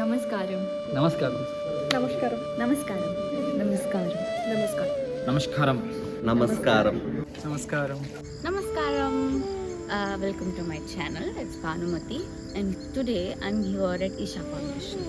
నమస్కారం. నమస్కారం. నమస్కారం. నమస్కారం. నమస్కారం. నమస్కారం. నమస్కారం. నమస్కారం. Namaskaram. Welcome to my channel. It's Bhanumati, and today I'm here at Isha Foundation.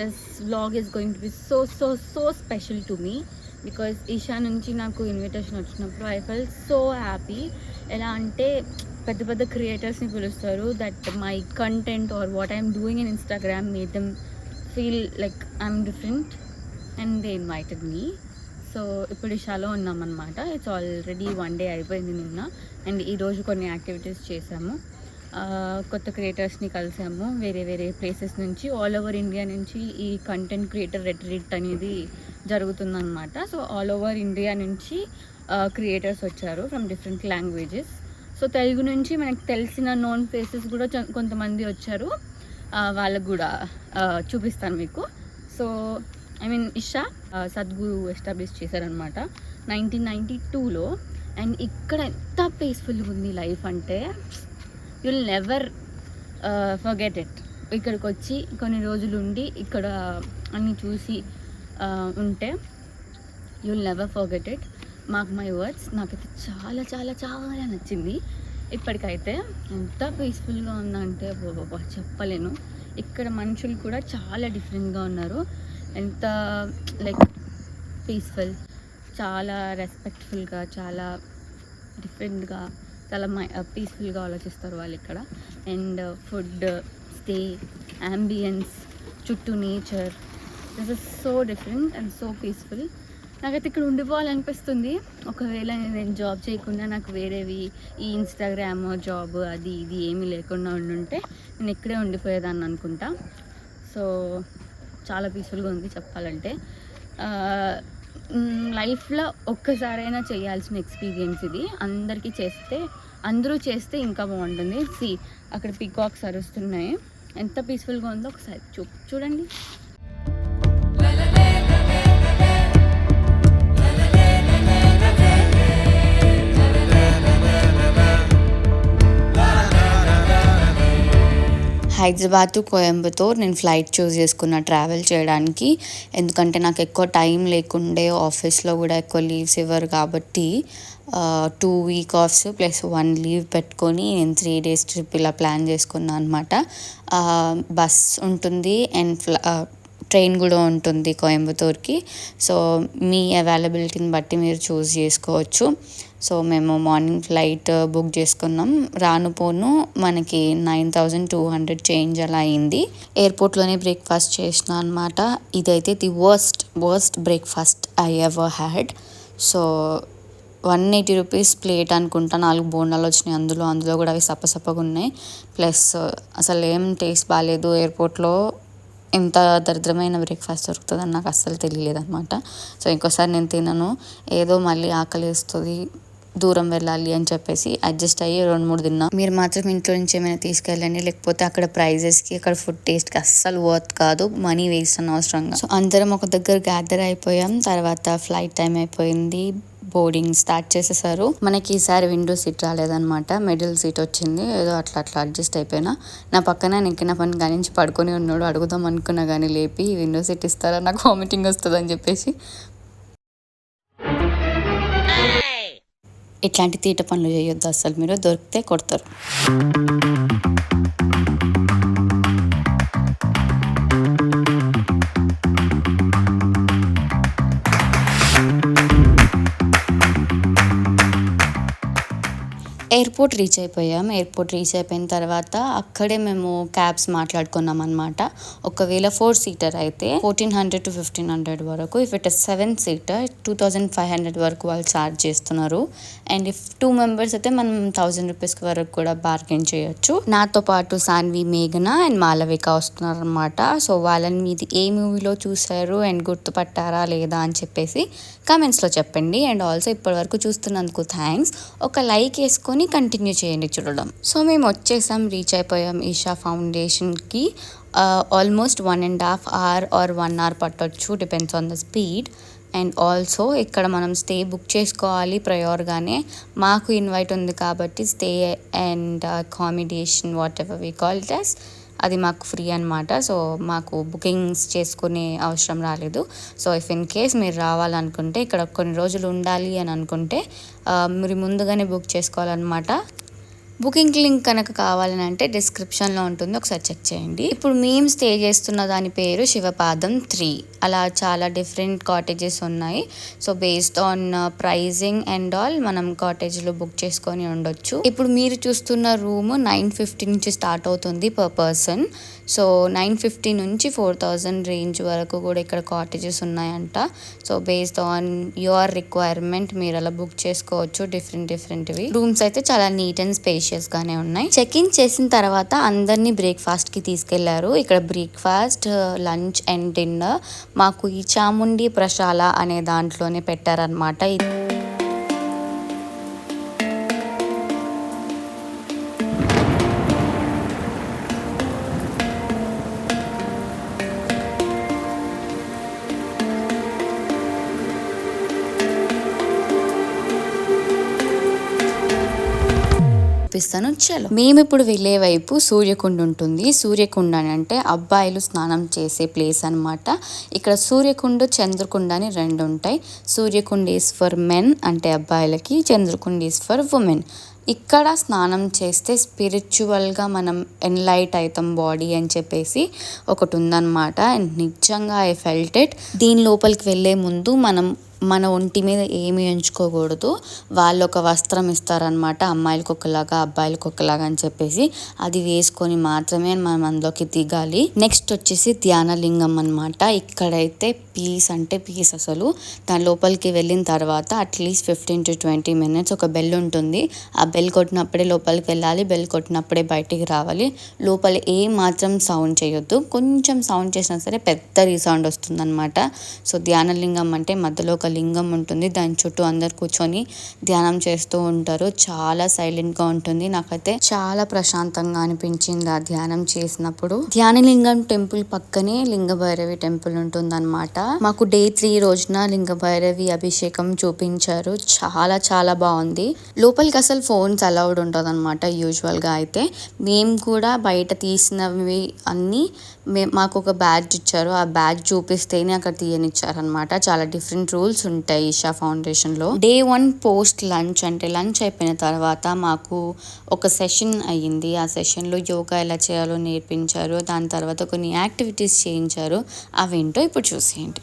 This vlog is going to be so special to me because Isha నుంచి నాకు ఇన్విటేషన్ వచ్చినప్పుడు I felt so happy. ఎలా అంటే పెద్ద క్రియేటర్స్ని పిలుస్తారు that my content or what I'm doing in Instagram made them feel like I'm different and they invited me. So ఇప్పుడు ఇషాలో ఉన్నామన్నమాట. It's already 1 day అయిపోయింది నిన్న. అండ్ ఈరోజు కొన్ని యాక్టివిటీస్ చేసాము. కొత్త క్రియేటర్స్ని కలిసాము వేరే ప్లేసెస్ నుంచి, ఆల్ ఓవర్ ఇండియా నుంచి. ఈ కంటెంట్ క్రియేటర్ రెట్రీట్ అనేది జరుగుతుందన్నమాట. సో ఆల్ ఓవర్ ఇండియా నుంచి క్రియేటర్స్ వచ్చారు from different languages. So Telugu నుంచి మనకు తెలిసిన నోన్ ఫేసెస్ కూడా కొంతమంది వచ్చారు. వాళ్ళకు కూడా చూపిస్తాను మీకు. సో ఇషా సద్గురు ఎస్టాబ్లిష్ చేశారనమాట 1992లో. అండ్ ఇక్కడ ఎంత పీస్ఫుల్గా ఉంది లైఫ్ అంటే యుల్ నెవర్ ఫర్గెట్ ఇట్. ఇక్కడికి వచ్చి కొన్ని రోజులు ఉండి ఇక్కడ అన్నీ చూసి ఉంటే you'll never forget it. Mark my words. నాకైతే చాలా నచ్చింది ఇప్పటికైతే. ఎంత పీస్ఫుల్గా ఉందంటే బాబా చెప్పలేను. ఇక్కడ మనుషులు కూడా చాలా డిఫరెంట్గా ఉన్నారు. ఎంత లైక్ పీస్ఫుల్, చాలా రెస్పెక్ట్ఫుల్గా, చాలా డిఫరెంట్గా, చాలా పీస్ఫుల్గా ఆలోచిస్తారు వాళ్ళు ఇక్కడ. అండ్ ఫుడ్, స్టే, అంబియన్స్, చుట్టూ nature, this is so different and so peaceful. నాకైతే ఇక్కడ ఉండిపోవాలనిపిస్తుంది. ఒకవేళ నేను జాబ్ చేయకుండా నాకు వేరేవి ఈ ఇన్స్టాగ్రామ్ జాబ్ అది ఇది ఏమీ లేకుండా ఉండుంటే నేను ఇక్కడే ఉండిపోయేదాన్ని అనుకుంటా. సో చాలా పీస్ఫుల్గా ఉంది చెప్పాలంటే. లైఫ్లో ఒక్కసారైనా చేయాల్సిన ఎక్స్పీరియన్స్ ఇది. అందరూ చేస్తే ఇంకా బాగుంటుంది. అక్కడ పీకాక్స్ అరుస్తున్నాయి. ఎంత పీస్ఫుల్గా ఉందో ఒకసారి చూడండి. హైదరాబాద్ టు కోయంబత్తూర్ నేను ఫ్లైట్ చూస్ చేసుకున్న ట్రావెల్ చేయడానికి. ఎందుకంటే నాకు ఎక్కువ టైం లేకుండే, ఆఫీస్లో కూడా ఎక్కువ లీవ్స్ ఇవ్వరు కాబట్టి 2 week offs ప్లస్ 1 leave పెట్టుకొని నేను 3 days ట్రిప్ ఇలా ప్లాన్ చేసుకున్నాను అనమాట. బస్ ఉంటుంది అండ్ ట్రైన్ కూడా ఉంటుంది కోయంబత్తూర్కి. సో మీ అవైలబిలిటీని బట్టి మీరు చూస్ చేసుకోవచ్చు. సో మేము మార్నింగ్ ఫ్లైట్ బుక్ చేసుకున్నాం. రానుపోను మనకి 9,200 చేంజ్ అలా అయింది. ఎయిర్పోర్ట్లోనే బ్రేక్ఫాస్ట్ చేసిన అనమాట. ఇదైతే the worst breakfast I ever had. So 180 rupees plate అనుకుంటా. 4 బోండాలు వచ్చినాయి అందులో కూడా అవి సప్పగా ఉన్నాయి. ప్లస్ అసలు ఏం టేస్ట్ బాగాలేదు. ఎయిర్పోర్ట్లో ఎంత దరిద్రమైన బ్రేక్ఫాస్ట్ దొరుకుతుందని నాకు అస్సలు తెలియలేదు అనమాట. సో ఇంకోసారి నేను తినను, ఏదో మళ్ళీ ఆకలిస్తుంది, దూరం వెళ్ళాలి అని చెప్పేసి అడ్జస్ట్ అయ్యి 2-3 తిన్నా. మీరు మాత్రం ఇంట్లో నుంచి ఏమైనా తీసుకెళ్ళండి, లేకపోతే అక్కడ ప్రైజెస్కి అక్కడ ఫుడ్ టేస్ట్కి అస్సలు వర్త్ కాదు, మనీ వేస్ట్ అనవసరంగా. సో అందరం ఒక దగ్గర గ్యాదర్ అయిపోయాం. తర్వాత ఫ్లైట్ టైం అయిపోయింది, బోర్డింగ్ స్టార్ట్ చేసేసారు. మనకి ఈసారి విండో సీట్ రాలేదనమాట, మిడిల్ సీట్ వచ్చింది. ఏదో అట్లా అడ్జస్ట్ అయిపోయినా. నా పక్కన నెక్కిన పని కానీ నుంచి పడుకొని ఉన్నాడు. అడుగుదాం అనుకున్నా కానీ లేపి విండో సీట్ ఇస్తారా, నాకు వామిటింగ్ వస్తుంది అని చెప్పేసి. ఇట్లాంటి తీట పనులు చేయొద్దు అసలు, మీరు దొరికితే కొడతారు. ఎయిర్పోర్ట్ రీచ్ అయిపోయాం. ఎయిర్పోర్ట్ రీచ్ అయిపోయిన తర్వాత అక్కడే మేము క్యాబ్స్ మాట్లాడుకున్నాం అనమాట. ఒకవేళ 4 సీటర్ అయితే 1400 to 1500 వరకు, ఇఫ్ ఇట్ ఇస్ 7 సీటర్ 2500 వరకు వాళ్ళు ఛార్జ్ చేస్తున్నారు. అండ్ ఇఫ్ 2 మెంబర్స్ అయితే మనం 1000 రూపీస్ వరకు కూడా బార్గెన్ చేయొచ్చు. నాతో పాటు సాన్వి, మేఘన అండ్ మాలవిక వస్తున్నారు అనమాట. సో వాళ్ళని మీది ఏ మూవీలో చూసారు అండ్ గుర్తుపట్టారా లేదా అని చెప్పేసి కామెంట్స్లో చెప్పండి. అండ్ ఆల్సో ఇప్పటి వరకు చూస్తున్నందుకు థ్యాంక్స్. ఒక లైక్ వేసుకొని కంటిన్యూ చేయండి చూడడం. సో మేము వచ్చేసాం, రీచ్ అయిపోయాం ఈషా ఫౌండేషన్కి. ఆల్మోస్ట్ 1.5 hour or 1 hour పట్టొచ్చు, depends on the speed. And also ఇక్కడ మనం స్టే బుక్ చేసుకోవాలి ప్రయోర్గానే. మాకు ఇన్వైట్ ఉంది కాబట్టి stay and accommodation whatever we call it as, అది మాకు ఫ్రీ అనమాట. సో మాకు బుకింగ్స్ చేసుకునే అవసరం రాలేదు. సో ఇఫ్ ఇన్ కేస్ మీరు రావాలనుకుంటే, ఇక్కడ కొన్ని రోజులు ఉండాలి అని అనుకుంటే మీరు ముందుగానే బుక్ చేసుకోవాలన్నమాట. బుకింగ్ లింక్ కనుక కావాలని అంటే డిస్క్రిప్షన్లో ఉంటుంది, ఒకసారి చెక్ చేయండి. ఇప్పుడు మేము స్టే చేస్తున్న దాని పేరు శివపాదం 3. అలా చాలా డిఫరెంట్ కాటేజెస్ ఉన్నాయి. So based on pricing and all మనం కాటేజ్లో బుక్ చేసుకొని ఉండొచ్చు. ఇప్పుడు మీరు చూస్తున్న రూమ్ 950 నుంచి స్టార్ట్ అవుతుంది పర్ పర్సన్. సో 950 నుంచి 4000 రేంజ్ వరకు కూడా ఇక్కడ కాటేజెస్ ఉన్నాయంట. So based on your requirement మీరు అలా బుక్ చేసుకోవచ్చు. డిఫరెంట్వి రూమ్స్ అయితే చాలా నీట్ అండ్ స్పేషియస్ గానే ఉన్నాయి. చెక్ ఇన్ చేసిన తర్వాత అందరినీ బ్రేక్ఫాస్ట్ కి తీసుకెళ్లారు. ఇక్కడ బ్రేక్ఫాస్ట్, లంచ్ అండ్ డిన్నర్ మాకు ఈ చాముండి ప్రశాల అనే దాంట్లోనే పెట్టారనమాట. చలో మేము ఇప్పుడు వెళ్ళే వైపు సూర్యకుండ ఉంటుంది. సూర్యకుండ అంటే అబ్బాయిలు స్నానం చేసే ప్లేస్ అనమాట. ఇక్కడ సూర్యకుండ, చంద్రకుండ అని 2 ఉంటాయి. సూర్యకుండ ఈస్ ఫర్ మెన్ అంటే అబ్బాయిలకి, చంద్రకుండ ఈస్ ఫర్ ఉమెన్. ఇక్కడ స్నానం చేస్తే స్పిరిచువల్గా మనం ఎన్లైట్ అవుతాం బాడీ అని చెప్పేసి ఒకటి ఉందన్నమాట. అండ్ నిజంగా ఐ ఫెల్ట్ ఇట్. దీని లోపలికి వెళ్ళే ముందు మన ఒంటి మీద ఏమి ఎంచుకోకూడదు. వాళ్ళు ఒక వస్త్రం ఇస్తారనమాట, అమ్మాయిలకు ఒకలాగా అబ్బాయిలకు ఒకలాగా అని చెప్పేసి అది వేసుకొని మాత్రమే మనం అందులోకి దిగాలి. నెక్స్ట్ వచ్చేసి ధ్యానలింగం అనమాట. ఇక్కడైతే పీస్ అంటే పీస్ అసలు. దాని లోపలికి వెళ్ళిన తర్వాత అట్లీస్ట్ 15 to 20 minutes ఒక బెల్ ఉంటుంది. ఆ బెల్ కొట్టినప్పుడే లోపలికి వెళ్ళాలి, బెల్ కొట్టినప్పుడే బయటికి రావాలి. లోపల ఏ మాత్రం సౌండ్ చేయొద్దు. కొంచెం సౌండ్ చేసినా సరే పెద్ద రీసౌండ్ వస్తుంది అనమాట. సో ధ్యానలింగం అంటే మధ్యలో ఒక లింగం ఉంటుంది, దాని చుట్టూ అందరు కూర్చొని ధ్యానం చేస్తూ ఉంటారు. చాలా సైలెంట్ గా ఉంటుంది. నాకైతే చాలా ప్రశాంతంగా అనిపించింది ఆ ధ్యానం చేసినప్పుడు. ధ్యానలింగం టెంపుల్ పక్కనే లింగభైరవి టెంపుల్ ఉంటుంది అనమాట. మాకు డే 3 రోజున లింగభైరవి అభిషేకం చూపించారు. చాలా బాగుంది. లోపలికి అసలు ఫోన్స్ అలౌడ్ ఉంటుంది అనమాట యూజువల్ గా. అయితే మేము కూడా బయట తీసినవి అన్ని మాకు ఒక బ్యాడ్జ్ ఇచ్చారు. ఆ బ్యాడ్జ్ చూపిస్తేనే అక్కడ తీయనిచ్చారు అనమాట. చాలా డిఫరెంట్ రూల్స్ ఉంటాయి ఈషా ఫౌండేషన్ లో. డే 1 పోస్ట్ లంచ్ అంటే లంచ్ అయిపోయిన తర్వాత మాకు ఒక సెషన్ అయ్యింది. ఆ సెషన్ లో యోగా ఎలా చేయాలో నేర్పించారు. దాని తర్వాత కొన్ని యాక్టివిటీస్ చేయించారు. అవేంటో ఇప్పుడు చూసేయండి.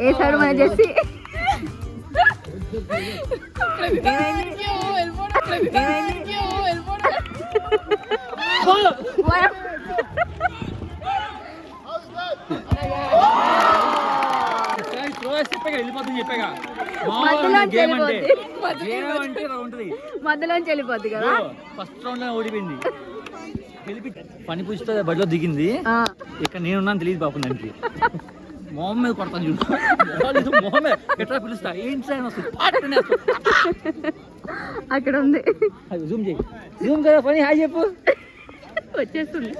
వేసాడు మన జెస్సీ. మధ్యలోంచి వెళ్ళిపోద్ది కదా. ఫస్ట్ రౌండ్ లో ఓడిపోయింది. పని పూజతో బడిలో దిగింది. ఇక్కడ నేనున్నాను తెలియదు పాపం దానికి. మొహం మీద కొడతాను చూడు. మొహం మీద ఎట్లా పిలుస్తా ఏంటి సార్ వస్తుంది అక్కడ ఉంది. జూమ్ చేయి. జూమ్ కదా పని హాయ్ చెప్పు. వచ్చేస్తుంది.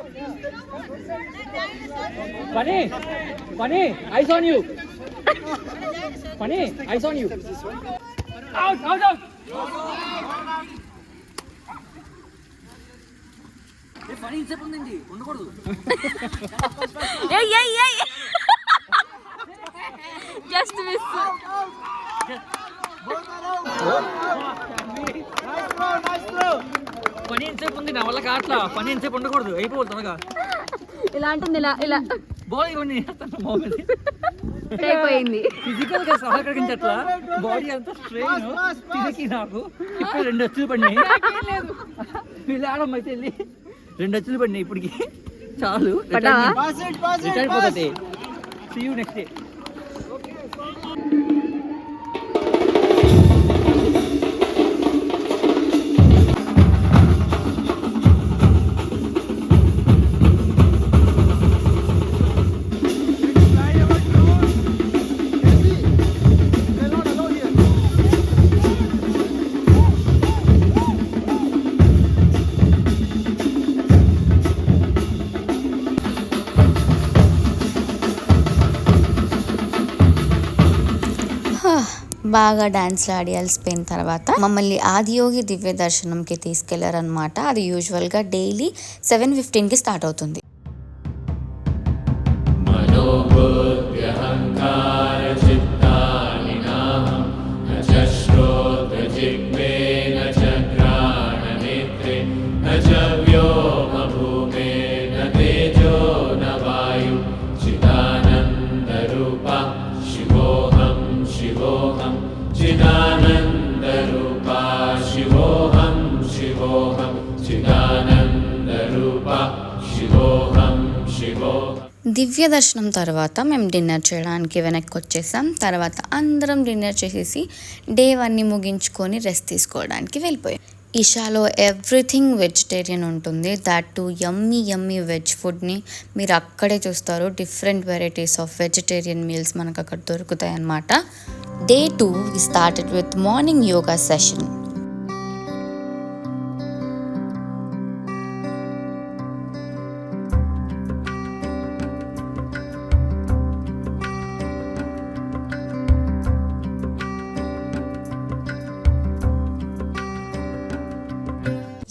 పని పని ఐస్ ఆన్ యూ. పని eyes on you. Out out out. పని ఇంతసేపు ఉందండి ఉండకూడదు. Just miss. పని ఎంతసేపు ఉంది నా వల్ల కాట్లా. పని ఎంతసేపు ఉండకూడదు అయిపోదు త్వరగా. ఇలా అంటుంది. ఇలా బాడీ ఇవన్నీ అయిపోయింది. ఫిజికల్ గా సహకరించట్లా. బాడీ అంతా స్ట్రెయిన్ తిరిగి నాకు ఇప్పుడు 2 అచ్చులు పడినాయి. వీళ్ళు ఆడమ్మ అయితే వెళ్ళి 2 అచ్చులు పడినాయి ఇప్పటికి. చాలు రిటర్న్ పోతుంది. See you next day. బాగా డాన్స్లు ఆడి అలసిపోయిన తర్వాత మమ్మల్ని ఆదియోగి దివ్య దర్శనంకి తీసుకెళ్లారనమాట. అది యూజువల్గా డైలీ 7:15కి స్టార్ట్ అవుతుంది. దివ్య దర్శనం తర్వాత మేము డిన్నర్ చేయడానికి వెనక్కి వచ్చేసాం. తర్వాత అందరం డిన్నర్ చేసేసి డే 1ని ముగించుకొని రెస్ట్ తీసుకోవడానికి వెళ్ళిపోయాం. ఇషాలో ఎవ్రీథింగ్ వెజిటేరియన్ ఉంటుంది. దట్ టు యమ్మీ వెజ్ ఫుడ్ని మీరు అక్కడే చూస్తారు. Different varieties of vegetarian meals మనకు అక్కడ దొరుకుతాయి అన్నమాట. Day 2 we started with morning yoga session.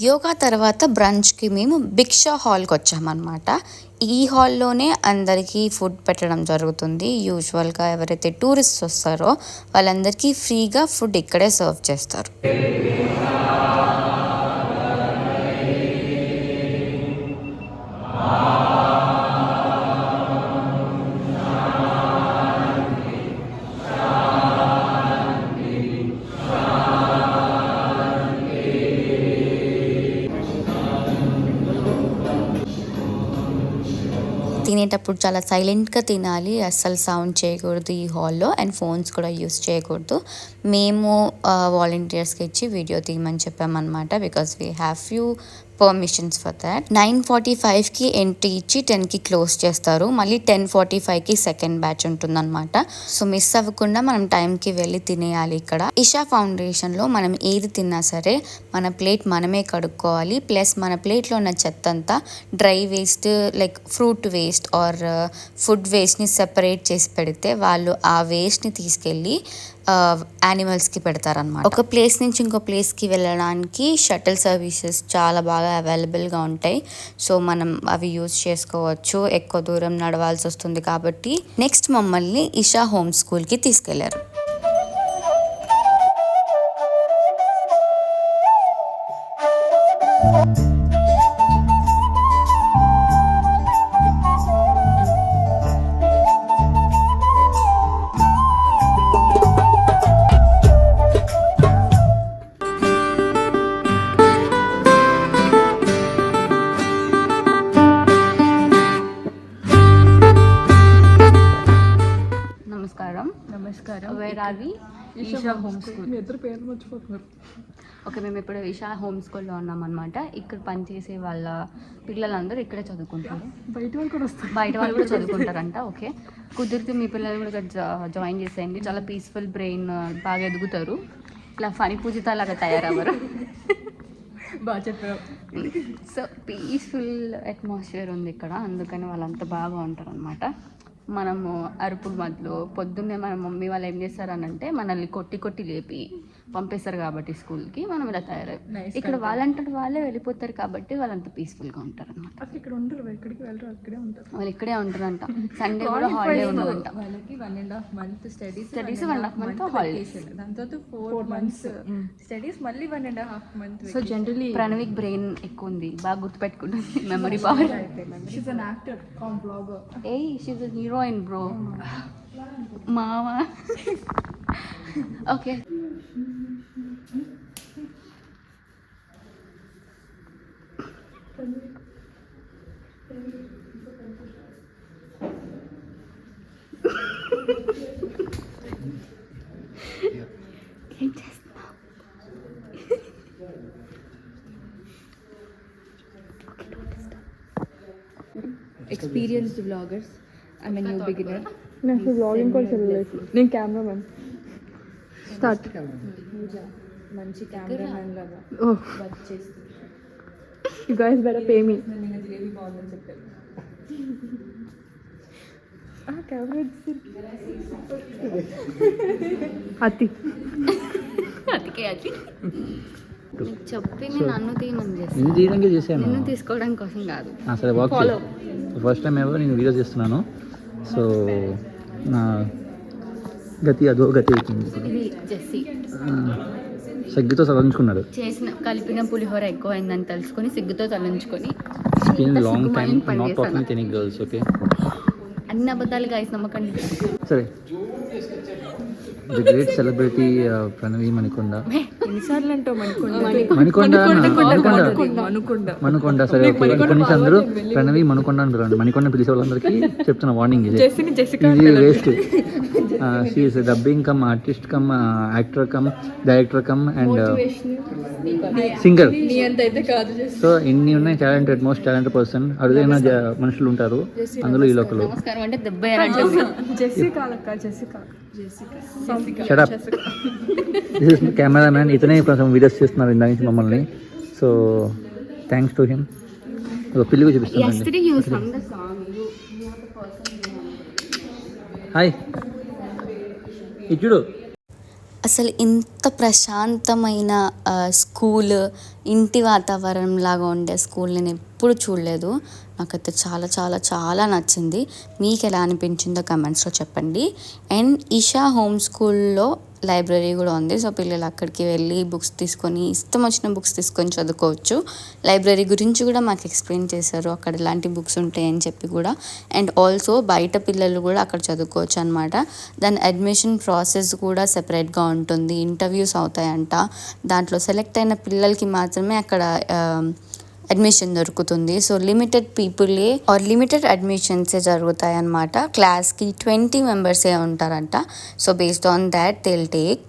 Yoga తర్వాత బ్రంచ్కి మేము భిక్షా హాల్కి వచ్చామన్నమాట. ఈ హాల్లోనే అందరికీ ఫుడ్ పెట్టడం జరుగుతుంది. యూజువల్గా ఎవరైతే టూరిస్ట్ వస్తారో వాళ్ళందరికీ ఫ్రీగా ఫుడ్ ఇక్కడే సర్వ్ చేస్తారు. తినేటప్పుడు చాలా సైలెంట్గా తినాలి. అస్సలు సౌండ్ చేయకూడదు ఈ హాల్లో. అండ్ ఫోన్స్ కూడా యూస్ చేయకూడదు. మేము వాలంటీర్స్కి ఇచ్చి వీడియో తీయమని చెప్పామన్నమాట. Because we have few permissions for that. 9:45కి ఎంట్రీ ఇచ్చి 10కి క్లోజ్ చేస్తారు. మళ్ళీ 10:45కి సెకండ్ బ్యాచ్ ఉంటుందన్నమాట. సో మిస్ అవ్వకుండా మనం టైంకి వెళ్ళి తినేయాలి. ఇక్కడ ఇషా ఫౌండేషన్లో మనం ఏది తిన్నా సరే మన ప్లేట్ మనమే కడుక్కోవాలి. ప్లస్ మన ప్లేట్లో ఉన్న చెత్త అంతా dry waste like fruit waste or food వేస్ట్ని సెపరేట్ చేసి పెడితే వాళ్ళు ఆ వేస్ట్ని తీసుకెళ్ళి యానిమల్స్కి పెడతారనమాట. ఒక ప్లేస్ నుంచి ఇంకో ప్లేస్కి వెళ్ళడానికి షటిల్ సర్వీసెస్ చాలా బాగా అవైలబుల్గా ఉంటాయి. సో మనం అవి యూజ్ చేసుకోవచ్చు. ఎక్కువ దూరం నడవాల్సి వస్తుంది కాబట్టి నెక్స్ట్ మమ్మల్ని ఇషా హోమ్ స్కూల్కి తీసుకెళ్లారు. Namaskaram. Where are we? Isha home school. మీ ఇద్దరు పేర్లు మర్చిపోతున్నారు. ఓకే, మేము ఇప్పుడు ఈషా హోమ్ స్కూల్లో ఉన్నామన్నమాట. ఇక్కడ పనిచేసే వాళ్ళ పిల్లలందరూ ఇక్కడే చదువుకుంటారు. బయట వాళ్ళు కూడా వస్తారు. బయట వాళ్ళు కూడా చదువుకుంటారంట. ఓకే, కుదిరితే మీ పిల్లలు కూడా ఇక్కడ జాయిన్ చేసేయండి. చాలా పీస్ఫుల్ బ్రెయిన్, బాగా ఎదుగుతారు. ఇలా ఫనీ పూజిత లాగా తయారవ్వరు. బాగా చెప్పారు. సో పీస్ఫుల్ అట్మాస్ఫియర్ ఉంది ఇక్కడ, అందుకని వాళ్ళంతా బాగా ఉంటారు అనమాట. మనము అరుపుల మధ్యలో పొద్దున్నే మన మమ్మీ వాళ్ళు ఏం చేస్తారనంటే మనల్ని కొట్టి కొట్టి లేపి పంపిస్తారు కాబట్టి స్కూల్కి మనం ఇలా తయారయ్యి ఇక్కడ వాళ్ళంటే వాళ్ళే వెళ్ళిపోతారు కాబట్టి వాళ్ళంతా పీస్ఫుల్గా ఉంటారు అనమాట. అసలు ఇక్కడ ఉండరు, ఎక్కడికి వెళ్ళరు, అక్కడే ఉంటారు. వాళ్ళు ఇక్కడే ఉంటారంట. సండే కూడా హాలిడే ఉండదంట. వాళ్ళకి 1.5 month స్టడీస్ 1.5 month హాలిడేస్, దాని తర్వాత 4 months స్టడీస్, మళ్ళీ 1.5 month. సో జనరలీ ప్రణవిక్ బ్రెయిన్ ఎక్కువ ఉంది, బాగా గుర్తుపెట్టుకుంటుంది, memory power. She's an actor, blogger. ఏయ్ షీస్ అ హీరోయిన్ బ్రో, మావా. ఓకే, ఏం చేస్తున్నావు? Experienced vloggers, I mean new beginner. నాకు బ్లాగింగ్ కూడా తెలియలేదు. నేను కెమెరామెన్. స్టార్ట్. మంచి కెమెరామెన్ లాగా ఓహ్, వర్క్ చేస్తుంది. You guys better pay me. నేను జిలేబీ బాగుందని చెప్పారు. కెమెరా అతి అతికే అది నీకు చెప్పింది నన్ను తీయమని చేస్తాను, నేను తీయడానికి చేశాను, నిన్ను తీసుకోవడం కోసం కాదు. సరే వాక్ ఫస్ట్ టైం ఎవరు నేను వీడియో చేస్తున్నాను. సో నా గతి అదో గతి అవుతుంది. ఇది జెస్సీ సగ్గితో సవరించుకున్నాడు. చేసిన కలిపిన పులిహోర ఎక్కువ అయిందని తెలుసుకొని సిగ్గుతో తలంచుకొని long time not talking with any girls. Okay, అన్ని అబద్ధాలు గాయస్ నమ్మకండి. సరే. The great celebrity Pranavi Manikonda. ఎన్నిసార్లు అంటావు మణికొండ. సరే, ఓకే. ఇక్కడ నుంచి అందరూ ప్రణవి మణికొండ అని పిలవండి. మణికొండ పిలిచే వాళ్ళందరికీ చెప్తున్న వార్నింగ్ ఇది waste. She's dubbing cum artist cum actor cum director cum and singer. So ఇన్ని ఉన్నాయి. Talented, most talented person. అరుదైన మనుషులు ఉంటారు అందులో ఈ లోకలు. నమస్కారం అంటే దెబ్బ shut up. This is cameraman. ఇతనే కొంచెం వీడియోస్ చేస్తున్నారు ఇందాక నుంచి మమ్మల్ని. So thanks to him. పిల్లిగా చూపిస్తాను. హాయ్, ఇచ్చుడు. అసలు ఇంత ప్రశాంతమైన స్కూల్, ఇంటి వాతావరణం లాగా ఉండే స్కూల్ నేను ఎప్పుడు చూడలేదు. నాకైతే చాలా చాలా చాలా నచ్చింది. మీకు ఎలా అనిపించిందో కమెంట్స్లో చెప్పండి. అండ్ ఈషా హోమ్ స్కూల్లో లైబ్రరీ కూడా ఉంది. సో పిల్లలు అక్కడికి వెళ్ళి బుక్స్ తీసుకొని, ఇష్టం వచ్చిన బుక్స్ తీసుకొని చదువుకోవచ్చు. లైబ్రరీ గురించి కూడా మాకు ఎక్స్ప్లెయిన్ చేశారు, అక్కడ ఎలాంటి బుక్స్ ఉంటాయని చెప్పి కూడా. అండ్ ఆల్సో బయట పిల్లలు కూడా అక్కడ చదువుకోవచ్చు అనమాట. దాని అడ్మిషన్ ప్రాసెస్ కూడా సెపరేట్గా ఉంటుంది. ఇంటర్వ్యూస్ అవుతాయంట. దాంట్లో సెలెక్ట్ అయిన పిల్లలకి మాత్రమే అక్కడ అడ్మిషన్ దొరుకుతుంది. సో లిమిటెడ్ పీపులే ఆర్ లిమిటెడ్ అడ్మిషన్సే జరుగుతాయి అన్నమాట. క్లాస్కి 20 మెంబర్సే ఉంటారంట. So based on that they will take.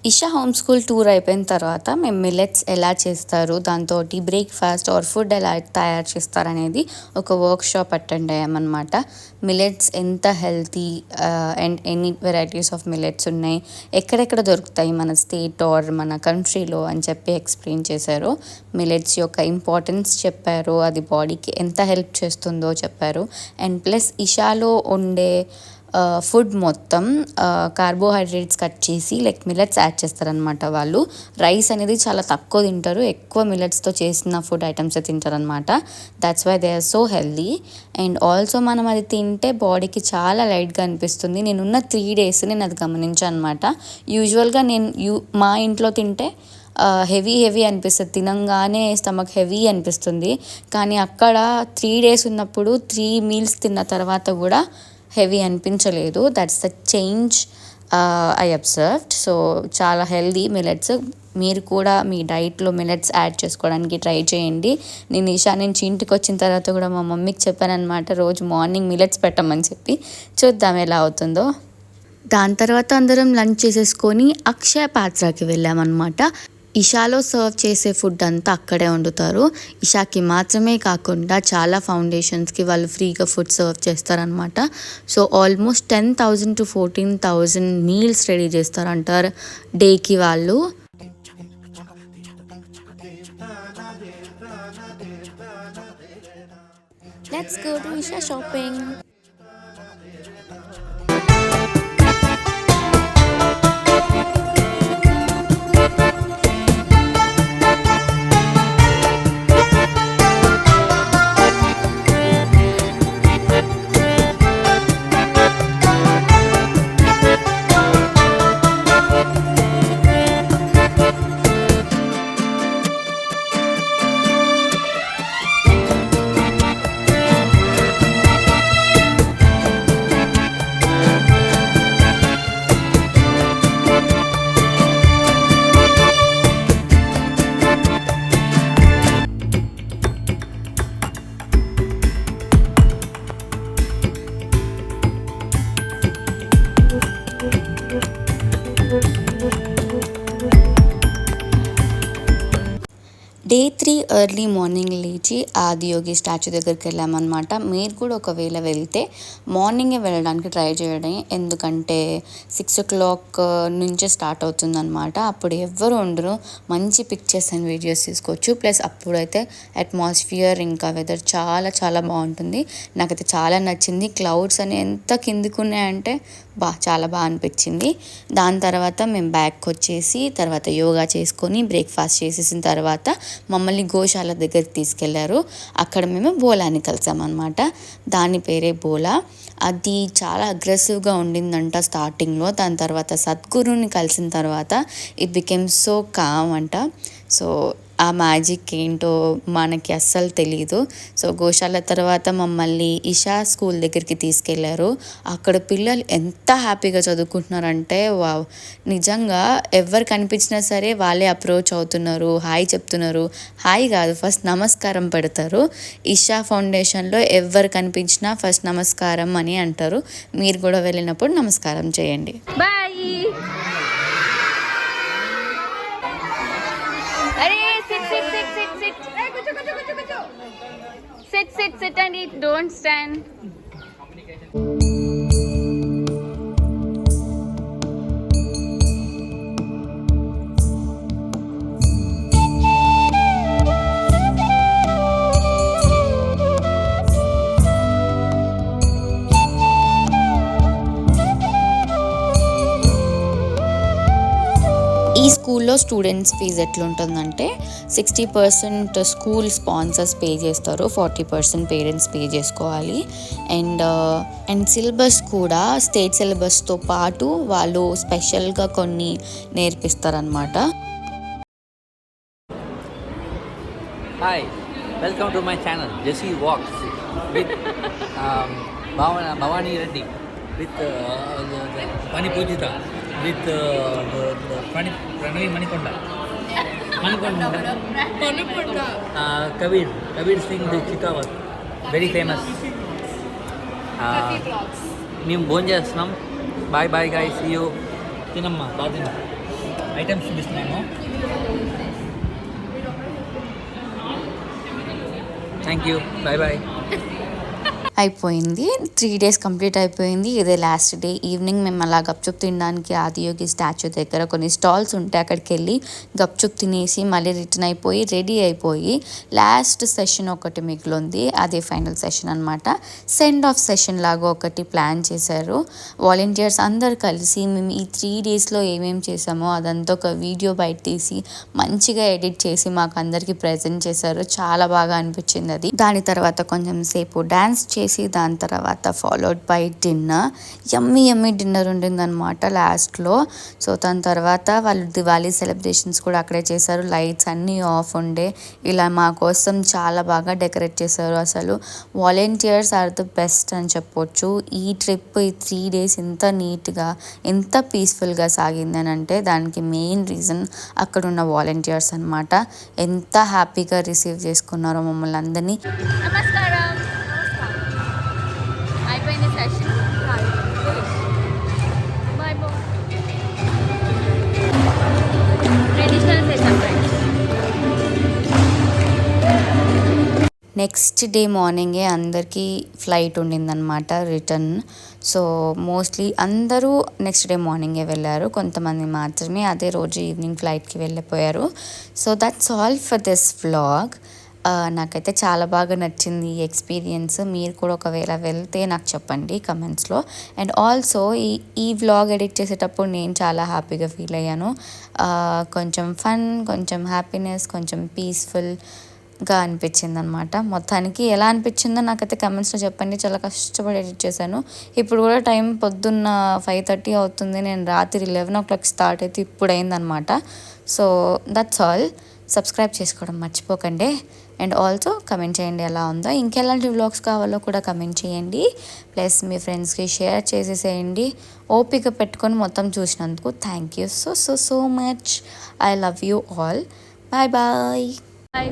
Isha home school tour అయిపోయిన తర్వాత మేము మిల్లెట్స్ ఎలా చేస్తారు, దాంతో బ్రేక్ఫాస్ట్ ఆర్ ఫుడ్ ఎలా తయారు చేస్తారు అనేది ఒక వర్క్షాప్ అటెండ్ అయ్యామన్నమాట. మిల్లెట్స్ ఎంత హెల్తీ అండ్ ఎన్ని వెరైటీస్ ఆఫ్ మిల్లెట్స్ ఉన్నాయి, ఎక్కడెక్కడ దొరుకుతాయి మన స్టేట్ ఆర్ మన కంట్రీలో అని చెప్పి ఎక్స్ప్లెయిన్ చేశారు. మిల్లెట్స్ యొక్క ఇంపార్టెన్స్ చెప్పారు, అది బాడీకి ఎంత హెల్ప్ చేస్తుందో చెప్పారు. అండ్ ప్లస్ ఇషాలో ఉండే ఫుడ్ మొత్తం కార్బోహైడ్రేట్స్ కట్ చేసి లైక్ మిల్లెట్స్ యాడ్ చేస్తారనమాట. వాళ్ళు రైస్ అనేది చాలా తక్కువ తింటారు, ఎక్కువ మిల్లెట్స్తో చేసిన ఫుడ్ ఐటమ్స్ తింటారనమాట. That's why they are so healthy. And also మనం అది తింటే బాడీకి చాలా లైట్గా అనిపిస్తుంది. నేనున్న 3 days నేను అది గమనించాను అనమాట. యూజువల్గా నేను మా ఇంట్లో తింటే హెవీ అనిపిస్తుంది, తినంగానే స్టమక్ హెవీ అనిపిస్తుంది. కానీ అక్కడ 3 days ఉన్నప్పుడు 3 meals తిన్న తర్వాత కూడా హెవీ అనిపించలేదు. That's the change I observed. So చాలా హెల్దీ మిల్లెట్స్. మీరు కూడా మీ డైట్లో మిల్లెట్స్ యాడ్ చేసుకోవడానికి ట్రై చేయండి. నేను ఈషా నుంచి ఇంటికి వచ్చిన తర్వాత కూడా మా మమ్మీకి చెప్పానన్నమాట, రోజు మార్నింగ్ మిల్లెట్స్ పెట్టమని చెప్పి. చూద్దాం ఎలా అవుతుందో. దాని తర్వాత అందరం లంచ్ చేసేసుకొని అక్షయ పాత్రకి వెళ్ళామన్నమాట. ఇషాలో సర్వ్ చేసే ఫుడ్ అంతా అక్కడే వండుతారు. ఇషాకి మాత్రమే కాకుండా చాలా ఫౌండేషన్స్కి వాళ్ళు ఫ్రీగా ఫుడ్ సర్వ్ చేస్తారనమాట. So almost 10,000 to 14,000 meals ready చేస్తారంటారు డేకి వాళ్ళు. Let's go to Isha shopping. Day 3 early morning Adiyogi ఆదియోగి స్టాచ్యూ దగ్గరికి వెళ్ళామన్నమాట. మీరు కూడా ఒకవేళ వెళ్తే మార్నింగే వెళ్ళడానికి ట్రై చేయండి, ఎందుకంటే 6 o'clock నుంచే స్టార్ట్ అవుతుందన్నమాట. అప్పుడు ఎవ్వరు ఉండరు, మంచి పిక్చర్స్ అండ్ వీడియోస్ తీసుకోవచ్చు. ప్లస్ అప్పుడైతే అట్మాస్ఫియర్ ఇంకా వెదర్ చాలా చాలా బాగుంటుంది. నాకైతే చాలా నచ్చింది. క్లౌడ్స్ అని ఎంత కిందికి ఉన్నాయంటే చాలా బాగా అనిపించింది. దాని తర్వాత మేము బ్యాక్కి వచ్చేసి తర్వాత యోగా చేసుకొని బ్రేక్ఫాస్ట్ చేసేసిన తర్వాత మమ్మల్ని గోశాల దగ్గరికి తీసుకెళ్లారు. అక్కడ మేము బోలాని కలిసామన్నమాట. దాని పేరే బోలా. అది చాలా అగ్రెసివ్గా ఉండిందంట స్టార్టింగ్లో. దాని తర్వాత సద్గురుని కలిసిన తర్వాత ఇట్ బికెమ్ సో కామ్ అంట. సో ఆ మ్యాజిక్ ఏంటో మనకి అస్సలు తెలీదు. సో గోశాల తర్వాత మమ్మల్ని ఇషా స్కూల్ దగ్గరికి తీసుకెళ్లారు. అక్కడ పిల్లలు ఎంత హ్యాపీగా చదువుకుంటున్నారంటే వావ్, నిజంగా ఎవరు కనిపించినా సరే వాళ్ళే అప్రోచ్ అవుతున్నారు, హాయ్ చెప్తున్నారు. హాయ్ కాదు, ఫస్ట్ నమస్కారం పెడతారు. ఇషా ఫౌండేషన్లో ఎవరు కనిపించినా ఫస్ట్ నమస్కారం అని అంటారు. మీరు కూడా వెళ్ళినప్పుడు నమస్కారం చేయండి. బాయ్. అరే sit and eat, don't stand. ఈ స్కూల్లో స్టూడెంట్స్ ఫీజు ఎట్లుంటుందంటే 60% స్కూల్ స్పాన్సర్స్ పే చేస్తారు, 40% పేరెంట్స్ పే చేసుకోవాలి. అండ్ సిలబస్ కూడా స్టేట్ సిలబస్తో పాటు వాళ్ళు స్పెషల్గా కొన్ని నేర్పిస్తారనమాట. Hi, welcome to my channel JC walks with Bhavani Reddy, with Pani Poojitha, with Pranavi Manikonda, Kabir Singh Chikavat, very famous. మేము భోజనం చేస్తున్నాం. Bye bye guys, see you. తినమ్మా, బాగా తిన. ఐటమ్స్ చూపిస్తున్నాము. Thank you, bye bye. అయిపోయింది, 3 days కంప్లీట్ అయిపోయింది. ఇదే లాస్ట్ డే. ఈవినింగ్ మేము అలా గప్చుప్ తినడానికి ఆదియోగి స్టాచ్యూ దగ్గర కొన్ని స్టాల్స్ ఉంటే అక్కడికి వెళ్ళి గప్చుప్ తినేసి మళ్ళీ రిటర్న్ అయిపోయి రెడీ అయిపోయి లాస్ట్ సెషన్ ఒకటి మిగిలింది, అదే ఫైనల్ సెషన్ అనమాట. సెండ్ ఆఫ్ సెషన్ లాగా ఒకటి ప్లాన్ చేశారు వాలంటీర్స్ అందరు కలిసి. మేము ఈ 3 daysలో ఏమేమి చేసామో అదంతా ఒక వీడియో బయట తీసి మంచిగా ఎడిట్ చేసి మాకు అందరికీ ప్రజెంట్ చేశారు. చాలా బాగా అనిపించింది అది. దాని తర్వాత కొంచెం సేపు డ్యాన్స్ చేసి చేసి దాని తర్వాత followed by dinner. Yummy dinner ఉండిందనమాట లాస్ట్లో. సో దాని తర్వాత వాళ్ళు దివాళీ సెలబ్రేషన్స్ కూడా అక్కడే చేశారు. లైట్స్ అన్నీ ఆఫ్ ఉండే ఇలా మా కోసం చాలా బాగా డెకరేట్ చేశారు. అసలు వాలంటీర్స్ ఆర్ ద బెస్ట్ అని చెప్పొచ్చు. ఈ ట్రిప్ ఈ 3 days ఇంత నీట్గా ఎంత పీస్ఫుల్గా సాగిందని అంటే దానికి మెయిన్ రీజన్ అక్కడున్న వాలంటీర్స్ అనమాట. ఎంత హ్యాపీగా రిసీవ్ చేసుకున్నారో మమ్మల్ని అందరినీ. నమస్కారం. అయిపోయింది session. Bye bye. Traditional session friends. Next day మార్నింగే అందరికీ ఫ్లైట్ ఉండిందనమాట రిటర్న్. సో మోస్ట్లీ అందరూ నెక్స్ట్ డే మార్నింగే వెళ్ళారు. కొంతమంది మాత్రమే అదే రోజు ఈవినింగ్ ఫ్లైట్కి వెళ్ళిపోయారు. So that's all for this vlog. నాకైతే చాలా బాగా నచ్చింది ఈ ఎక్స్పీరియన్స్. మీరు కూడా ఒకవేళ వెళ్తే నాకు చెప్పండి కమెంట్స్లో. అండ్ ఆల్సో ఈ వ్లాగ్ ఎడిట్ చేసేటప్పుడు నేను చాలా హ్యాపీగా ఫీల్ అయ్యాను. కొంచెం ఫన్, కొంచెం హ్యాపీనెస్, కొంచెం పీస్ఫుల్గా అనిపించింది అనమాట. మొత్తానికి ఎలా అనిపించిందో నాకైతే కమెంట్స్లో చెప్పండి. చాలా కష్టపడి ఎడిట్ చేశాను. ఇప్పుడు కూడా టైం పొద్దున్న 5:30 అవుతుంది. నేను రాత్రి 11 o'clock స్టార్ట్ అయితే ఇప్పుడు అయిందనమాట. So that's all. సబ్స్క్రైబ్ చేసుకోవడం మర్చిపోకండి. అండ్ ఆల్సో కమెంట్ చేయండి ఎలా ఉందో. ఇంకెలాంటి వ్లాగ్స్ కావాలో కూడా కమెంట్ చేయండి. ప్లస్ మీ ఫ్రెండ్స్కి షేర్ చేసేసేయండి. ఓపిక పెట్టుకొని మొత్తం చూసినందుకు thank you so much. I love you all. Bye bye. Bye.